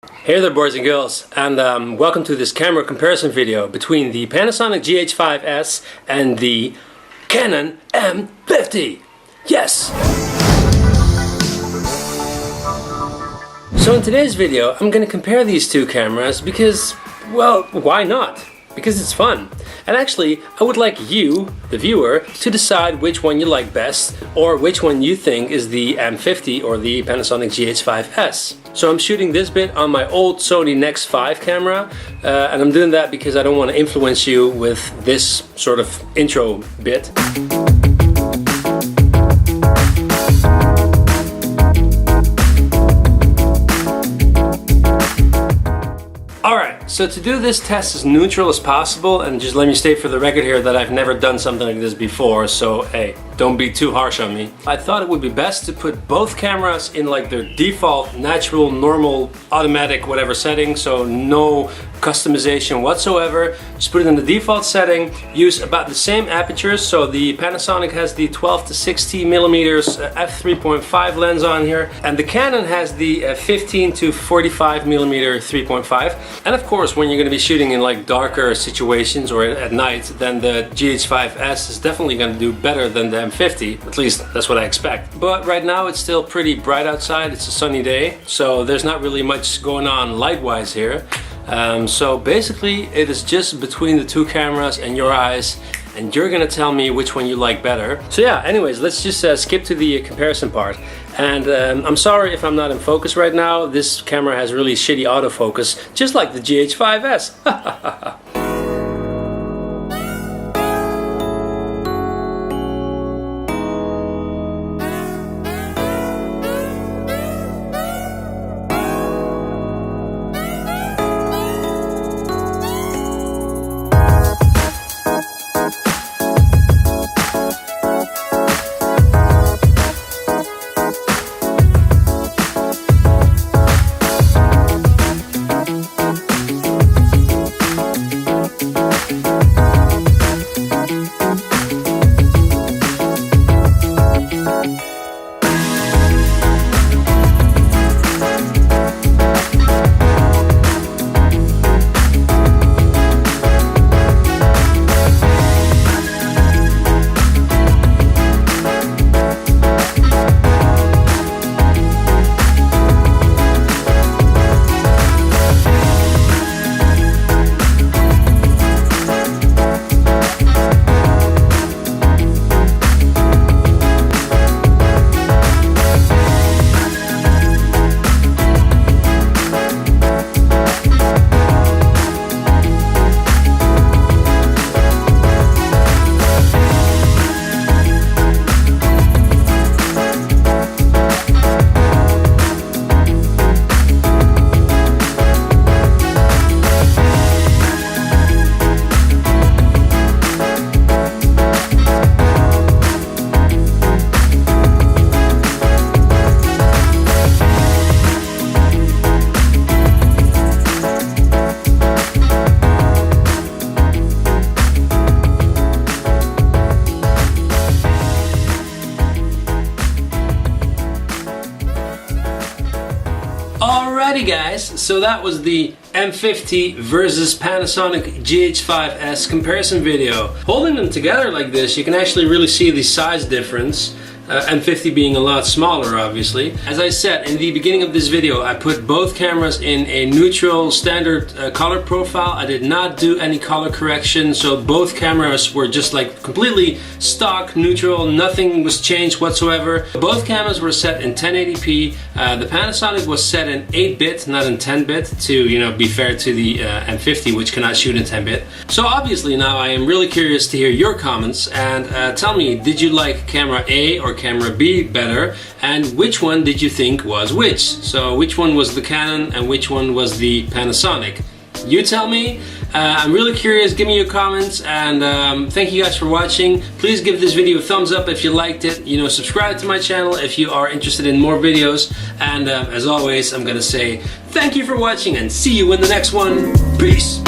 Hey there boys and girls, and welcome to this camera comparison video between the Panasonic GH5s and the Canon M50. Yes! So in today's video I'm going to compare these two cameras because, well, why not? Because it's fun. And actually, I would like you, the viewer, to decide which one you like best or which one you think is the M50 or the Panasonic GH5s. So I'm shooting this bit on my old Sony Nex5 camera, and I'm doing that because I don't want to influence you with this sort of intro bit. Alright, so to do this test as neutral as possible, and just let me state for the record here that I've never done something like this before, so hey, don't be too harsh on me. I thought it would be best to put both cameras in like their default, natural, normal, automatic, whatever setting, so no customization whatsoever. Just put it in the default setting, use about the same apertures, so the Panasonic has the 12 to 60 millimeters f3.5 lens on here, and the Canon has the 15 to 45 millimeter 3.5. And of course, when you're going to be shooting in like darker situations or at night, then the GH5s is definitely going to do better than the M50. At least that's what I expect. But right now it's still pretty bright outside. It's a sunny day, so there's not really much going on light-wise here. So basically it is just between the two cameras and your eyes, and you're gonna tell me which one you like better. So yeah, anyways, let's just skip to the comparison part. And I'm sorry if I'm not in focus right now. This camera has really shitty autofocus, just like the GH5s. Alrighty guys, so that was the M50 versus Panasonic GH5s comparison video. Holding them together like this, you can actually really see the size difference. M50 being a lot smaller, obviously. As I said in the beginning of this video, I put both cameras in a neutral standard color profile. I did not do any color correction, so both cameras were just like completely stock, neutral, nothing was changed whatsoever. Both cameras were set in 1080p. The Panasonic was set in 8-bit, not in 10-bit, to be fair to the M50, which cannot shoot in 10-bit. So obviously now I am really curious to hear your comments, and tell me, did you like camera A or camera B better, and which one did you think was which? So which one was the Canon and which one was the Panasonic? You tell me. I'm really curious. Give me your comments, and thank you guys for watching. Please give this video a thumbs up if you liked it. Subscribe to my channel if you are interested in more videos, and as always, I'm gonna say thank you for watching and see you in the next one. Peace.